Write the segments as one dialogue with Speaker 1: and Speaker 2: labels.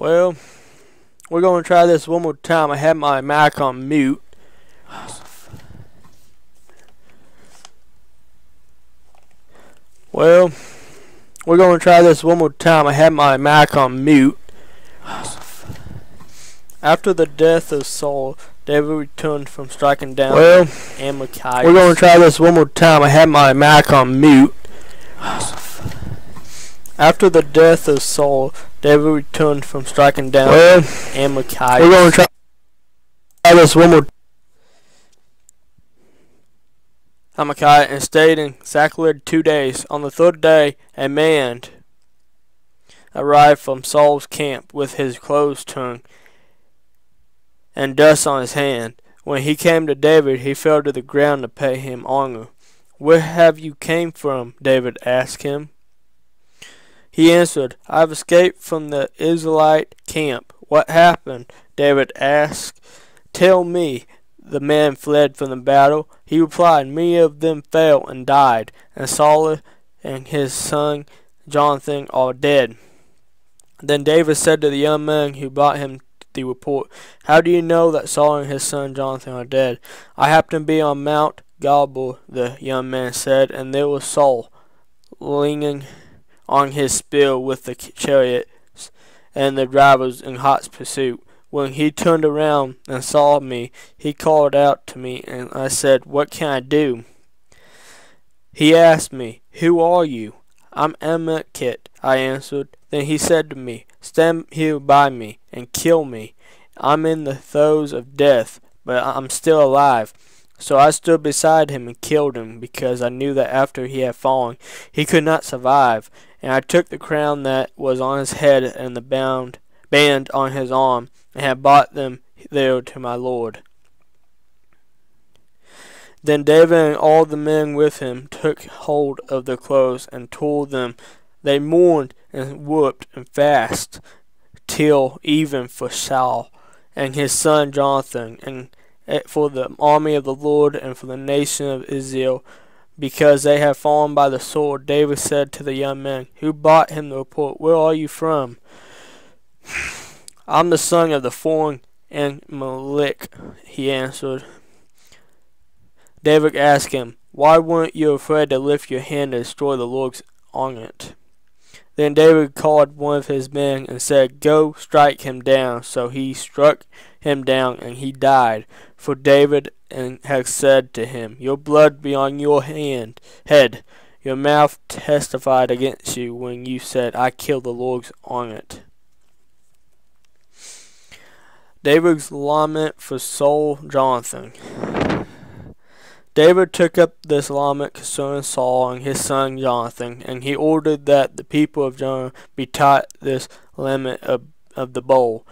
Speaker 1: Well, we're going to try this one more time. I have my mic on mute. Well, we're going to try this one more time. I have my mic on mute. After the death of Saul, David returned from striking down Amalekites. We're going to try this one more time. I have my mic on mute. After the death of Saul, David returned from striking down Amalekites. We're going to try this one more time. Amalekite and stayed in Ziklag 2 days. On the third day, a man arrived from Saul's camp with his clothes torn and dust on his hand. When he came to David, he fell to the ground to pay him honor. "Where have you came from?" David asked him. He answered, "I have escaped from the Israelite camp." "What happened?" David asked. "Tell me." The man fled from the battle. He replied, "Many of them fell and died, and Saul and his son Jonathan are dead." Then David said to the young man who brought him the report, "How do you know that Saul and his son Jonathan are dead?" "I happened to be on Mount Gilboa," the young man said, "and there was Saul leaning on his spear with the chariots and the drivers in hot pursuit. When he turned around and saw me, he called out to me, and I said, 'What can I do?' He asked me, 'Who are you?' 'I'm Amalekite,' I answered. Then he said to me, 'Stand here by me and kill me. I'm in the throes of death, but I'm still alive.' So I stood beside him and killed him, because I knew that after he had fallen, he could not survive. And I took the crown that was on his head and the band on his arm, and had brought them there to my lord." Then David and all the men with him took hold of their clothes and tore them. They mourned and wept and fasted till even for Saul and his son Jonathan, and for the army of the Lord, and for the nation of Israel, because they had fallen by the sword. David said to the young man who brought him the report, "Where are you from?" "I'm the son of the foreign Amalek," he answered. David asked him, "Why weren't you afraid to lift your hand to destroy the Lord's army?" Then David called one of his men and said, "Go strike him down." So he struck him down, and he died. For David had said to him, "Your blood be on your head. Your mouth testified against you when you said, 'I killed the Lord's army.'" David's lament for Saul Jonathan. David took up this lament concerning Saul and his son Jonathan, and he ordered that the people of Jonathan be taught this lament of the bowl.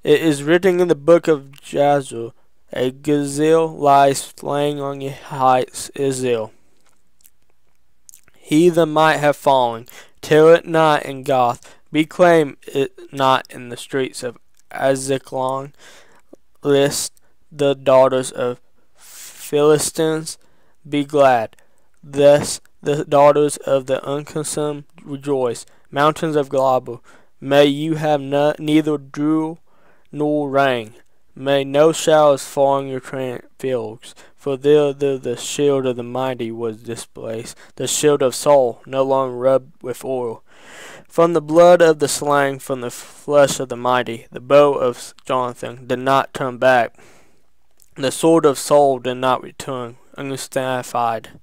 Speaker 1: It is written in the book of Jasher, "A gazelle lies slain on your heights, Israel. He that might have fallen, tell it not in Goth, proclaim it not in the streets of Azeklan, lest the daughters of Philistines be glad. Thus the daughters of the unconsumed rejoice. Mountains of Gilboa, may you have neither dew nor rain. May no showers fall on your fields, for there the shield of the mighty was displaced, the shield of Saul, no longer rubbed with oil. From the blood of the slain, from the flesh of the mighty, the bow of Jonathan did not turn back. The sword of Saul did not return unsatisfied.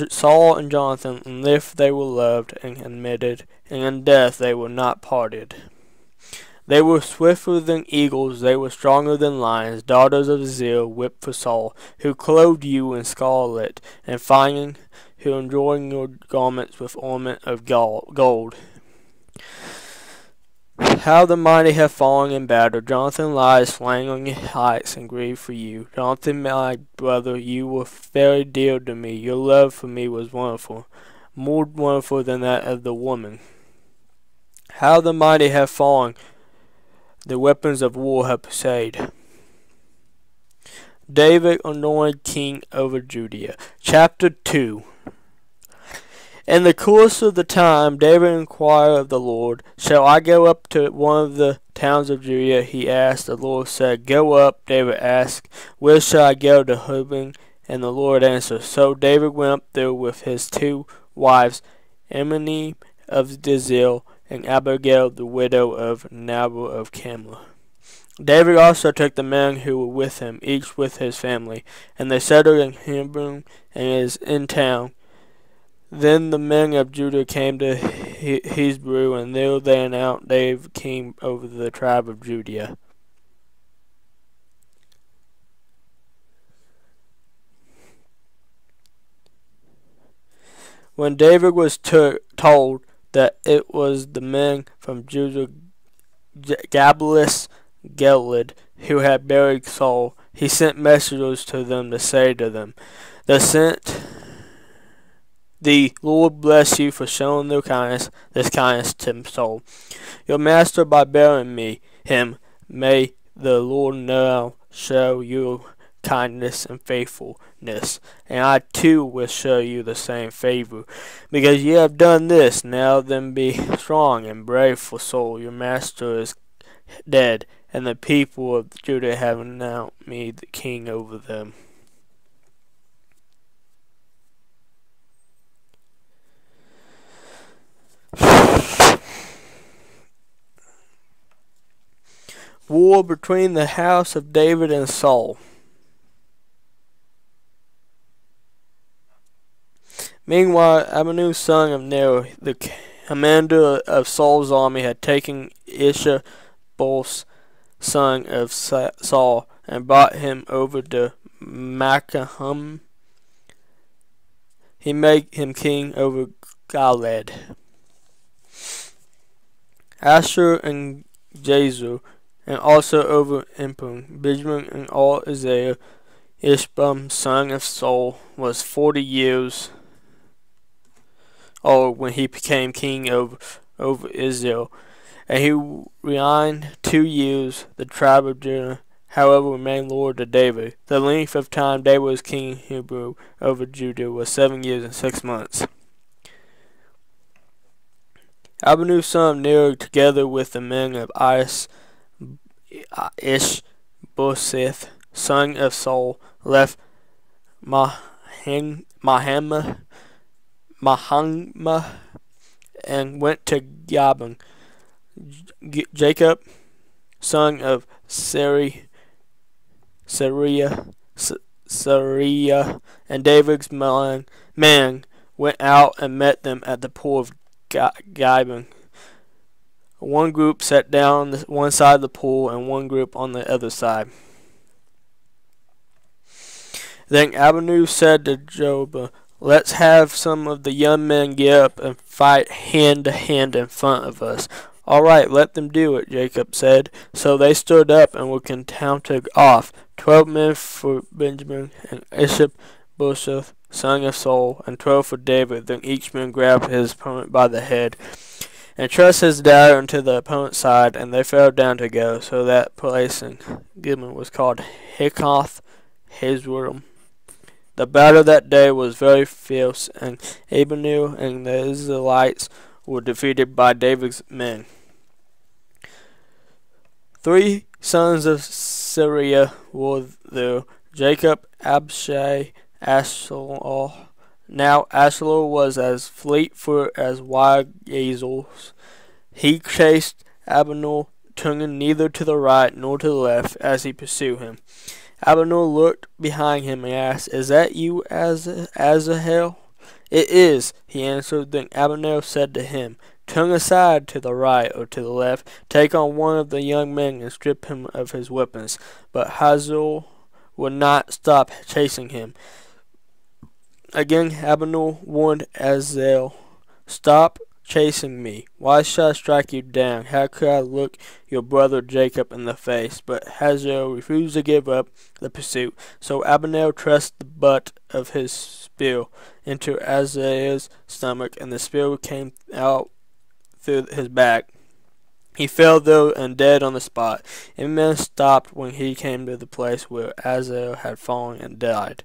Speaker 1: Saul and Jonathan, in life they were loved and admitted, and in death they were not parted. They were swifter than eagles, they were stronger than lions, daughters of Israel, whipped for Saul, who clothed you in scarlet and fine, who adorned your garments with ornament of gold. How the mighty have fallen in battle. Jonathan lies slain on your heights and grieve for you. Jonathan, my brother, you were very dear to me. Your love for me was wonderful, more wonderful than that of the woman. How the mighty have fallen. The weapons of war have essayed. David anointed king over Judea. Chapter 2. In the course of the time, David inquired of the Lord, "Shall I go up to one of the towns of Judah?" he asked. The Lord said, "Go up." David asked, "Where shall I go to Hebron?" And the Lord answered. So David went up there with his two wives, Emily of Dizil, and Abigail, the widow of Nabal of Carmel. David also took the men who were with him, each with his family, and they settled in Hebron and is in town. Then the men of Judah came to Hebron, and there they announced David king over the tribe of Judah. When David was told that it was the men from Judah, Gabalis, Gilead, who had buried Saul, he sent messengers to them to say to them, "The Lord bless you for showing this kindness to Saul, your master, by burying him. May the Lord now show you kindness and faithfulness, and I too will show you the same favor, because you have done this. Now then be strong and brave, for Saul your master is dead, and the people of Judah have announced me the king over them." War between the house of David and Saul. Meanwhile, Abner, son of Ner, the commander of Saul's army, had taken Isha-Bos, son of Saul, and brought him over to Macahum. He made him king over Gilead, Asher, and Jazer, and also over Ephraim, Benjamin, and all Israel. Ishbam, son of Saul, was 40 years old when he became king over Israel, and he reigned 2 years. The tribe of Judah, however, remained loyal to David. The length of time David was king in Hebrew over Judah was 7 years and 6 months. Abner, son of Ner, together with the men of Ish-Boseth, son of Saul, left Mahama and went to Gabon. Jacob, son of Sariah, and David's man went out and met them at the pool of Gibon. One group sat down on one side of the pool and one group on the other side. Then Abner said to Joab, "Let's have some of the young men get up and fight hand to hand in front of us." "All right, let them do it," Jacob said. So they stood up and were counted off, 12 men for Benjamin, and Ishbosheth, son of Saul, and 12 for David. Then each man grabbed his opponent by the head and thrust his dagger into the opponent's side, and they fell down to go. So that place in Gibeon was called Hikoth Hazor. The battle that day was very fierce, and Abner and the Israelites were defeated by David's men. 3 sons of Syria were there: Jacob, Abishai, Ashlol. Now Ashlol was as fleet-footed as wild gazelles. He chased Abner, turning neither to the right nor to the left as he pursued him. Abner looked behind him and asked, "Is that you, Asahel?" "It is," he answered. Then Abner said to him, "Turn aside to the right or to the left, take on one of the young men and strip him of his weapons." But Hazael would not stop chasing him. Again Abner warned Asahel, "Stop chasing me. Why should I strike you down? How could I look your brother Jacob in the face?" But Hazael refused to give up the pursuit. So Abner thrust the butt of his spear into Asahel's stomach, and the spear came out through his back. He fell there and dead on the spot. Amen stopped when he came to the place where Asahel had fallen and died.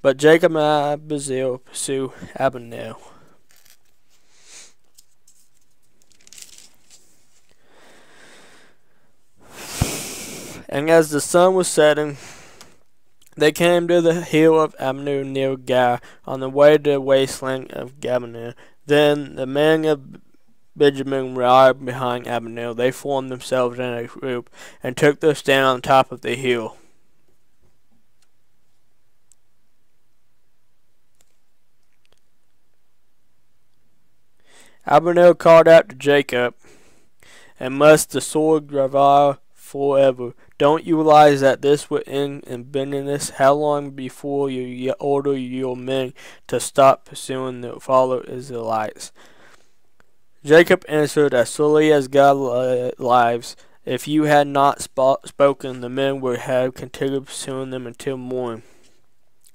Speaker 1: But Jacob and Abizel pursued Abner. And as the sun was setting, they came to the hill of Abner near Gah, on the way to the wasteland of Gabner. Then the men of Benjamin arrived behind Abner. They formed themselves in a group and took their stand on top of the hill. Abner called out to Jacob, and must the sword devour forever? Don't you realize that this will end in bitterness? How long before you order your men to stop pursuing the fellow Israelites? Jacob answered, as surely as God lives, if you had not spoken, the men would have continued pursuing them until morning.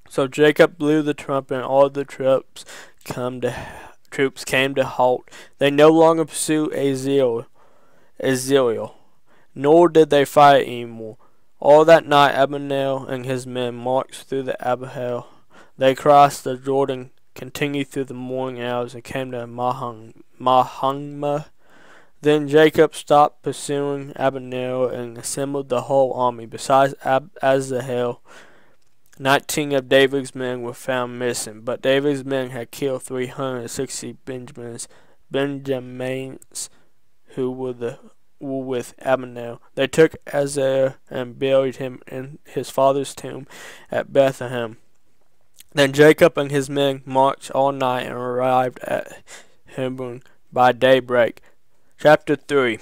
Speaker 1: So Jacob blew the trumpet, and all the troops came to halt. They no longer pursued Azriel, nor did they fight anymore. All that night Abner and his men marched through the Abahel. They crossed the Jordan, continued through the morning hours, and came to Mahanaim. Then Jacob stopped pursuing Abner and assembled the whole army. Besides Asahel, 19 of David's men were found missing, but David's men had killed 360 Benjamins who were with Abner. They took Azar and buried him in his father's tomb at Bethlehem. Then Jacob and his men marched all night and arrived at Hebron by daybreak. Chapter 3.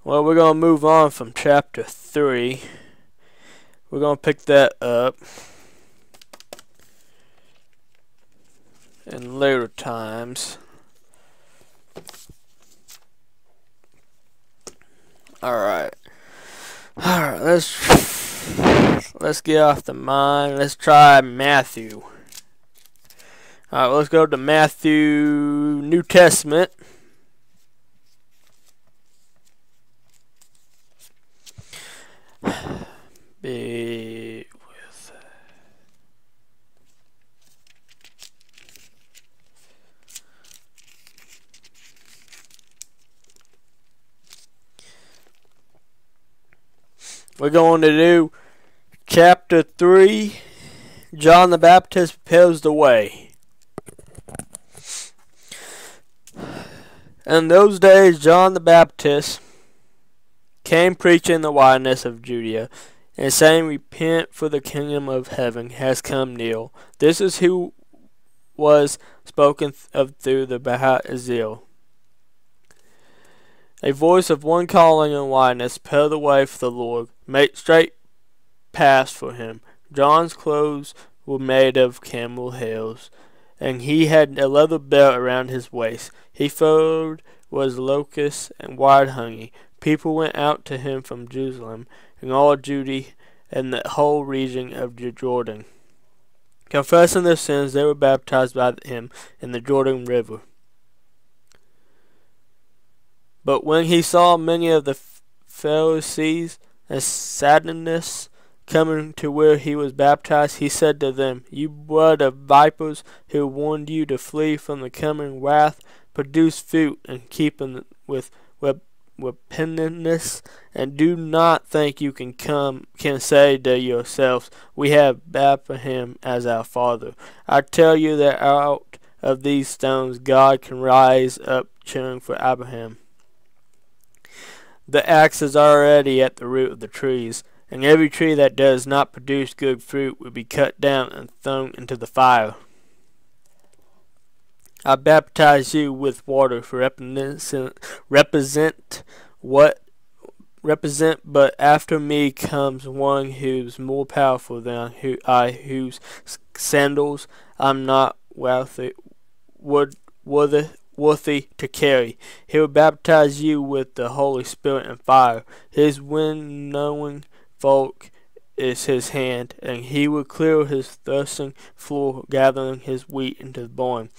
Speaker 1: Well, we're going to move on from chapter 3. We're going to pick that up in later times. Alright, let's get off the mind. Let's try Matthew. Alright, let's go to Matthew, New Testament. We're going to do chapter 3. John the Baptist prepares the way. In those days, John the Baptist came preaching the wideness of Judea, and saying, repent, for the kingdom of heaven has come near. This is who was spoken of through the prophet Isaiah. A voice of one calling in wideness, prepare the way for the Lord, make straight paths for him. John's clothes were made of camel hairs, and he had a leather belt around his waist. His food was locusts and wild honey. People went out to him from Jerusalem and all Judea and the whole region of the Jordan. Confessing their sins, they were baptized by him in the Jordan River. But when he saw many of the Pharisees and Sadducees coming to where he was baptized, he said to them, you blood of vipers, who warned you to flee from the coming wrath, produce fruit in keeping with repentance, and do not think you can say to yourselves, we have Abraham as our father. I tell you that out of these stones God can rise up children for Abraham. The axe is already at the root of the trees, and every tree that does not produce good fruit will be cut down and thrown into the fire. I baptize you with water for represent, but after me comes one who's more powerful than whose sandals I'm not worthy to carry. He will baptize you with the Holy Spirit and fire. His winnowing fork is his hand, and he will clear his threshing floor, gathering his wheat into the barn,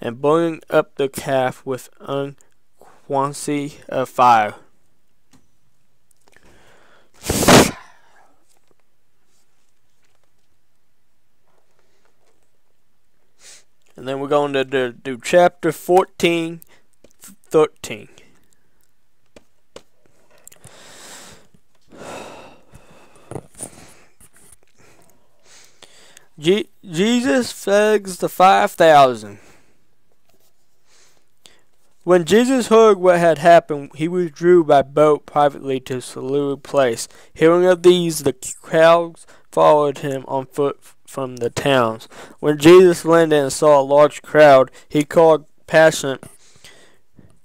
Speaker 1: and burning up the calf with unquenchable of fire. And then we're going to do chapter 14, 13. Jesus feeds the 5,000. When Jesus heard what had happened, he withdrew by boat privately to a secluded place. Hearing of these, the crowds followed him on foot from the towns. When Jesus landed and saw a large crowd, he called compassion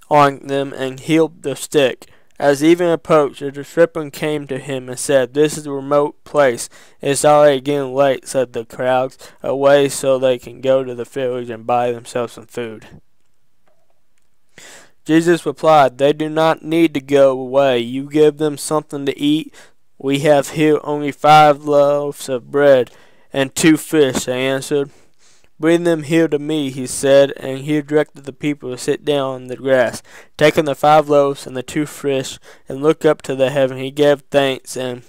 Speaker 1: on them and healed the sick. As evening approached, the disciples came to him and said, "This is a remote place. It's already getting late," said the crowds, "away so they can go to the village and buy themselves some food." Jesus replied, "They do not need to go away. You give them something to eat." "We have here only 5 loaves of bread and 2 fish," they answered. "Bring them here to me," he said, and he directed the people to sit down on the grass. Taking the 5 loaves and the 2 fish, and looked up to the heaven, he gave thanks and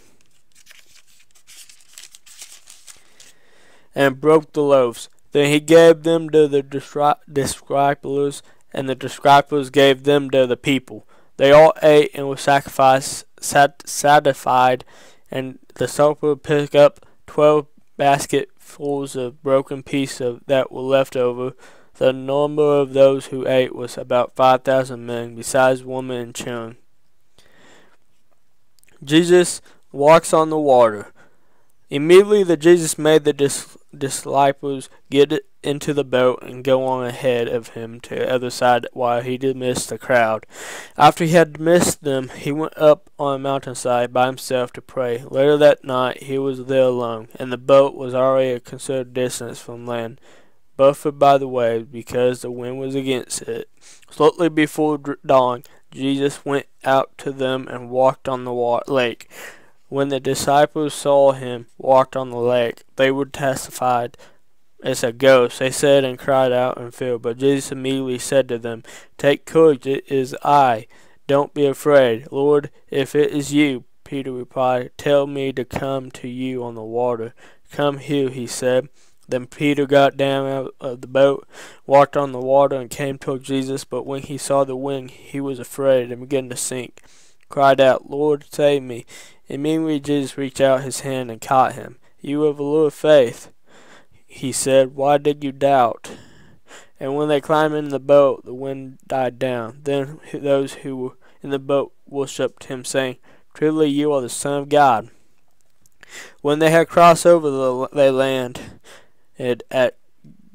Speaker 1: broke the loaves. Then he gave them to the disciples, and the disciples gave them to the people. They all ate and were satisfied, and the disciples picked up 12 basketfuls of broken pieces that were left over. The number of those who ate was about 5,000 men, besides women and children. Jesus walks on the water. Immediately Jesus made the disciples get into the boat and go on ahead of him to the other side while he dismissed the crowd. After he had dismissed them, he went up on a mountainside by himself to pray. Later that night he was there alone, and the boat was already a considerable distance from land, buffeted by the waves because the wind was against it. Shortly before dawn, Jesus went out to them and walked on the lake. When the disciples saw him walk on the lake, they were testified, "It's a ghost," they said, and cried out in fear. But Jesus immediately said to them, "Take courage, it is I. Don't be afraid." "Lord, if it is you," Peter replied, "tell me to come to you on the water." "Come here," he said. Then Peter got down out of the boat, walked on the water, and came toward Jesus. But when he saw the wind, he was afraid and began to sink. Cried out, "Lord, save me." Immediately Jesus reached out his hand and caught him. "You have a little faith," he said, "why did you doubt?" And when they climbed into the boat, the wind died down. Then those who were in the boat worshipped him, saying, "Truly you are the Son of God." When they had crossed over, they landed at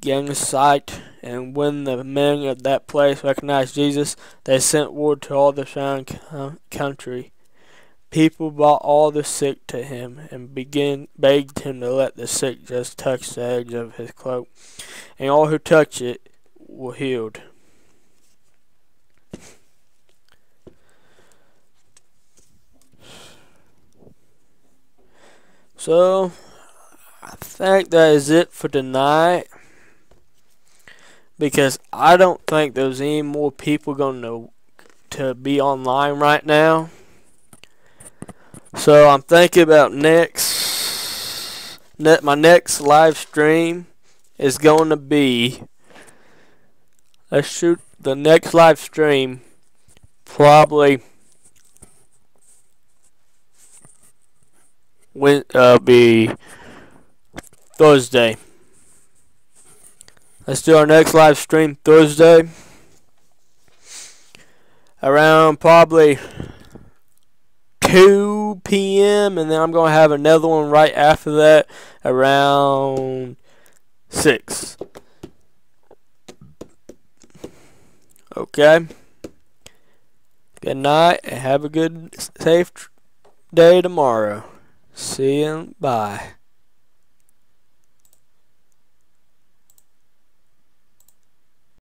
Speaker 1: Gennesaret, and when the men of that place recognized Jesus, they sent word to all the surrounding country. People brought all the sick to him and begged him to let the sick just touch the edge of his cloak, and all who touched it were healed. So, I think that is it for tonight, because I don't think there's any more people going to be online right now. So I'm thinking about my next live stream is going to be, let's shoot the next live stream probably be Thursday. Let's do our next live stream Thursday around probably 2 p.m. and then I'm going to have another one right after that around 6. Okay. Good night and have a good, safe day tomorrow. See you. Bye.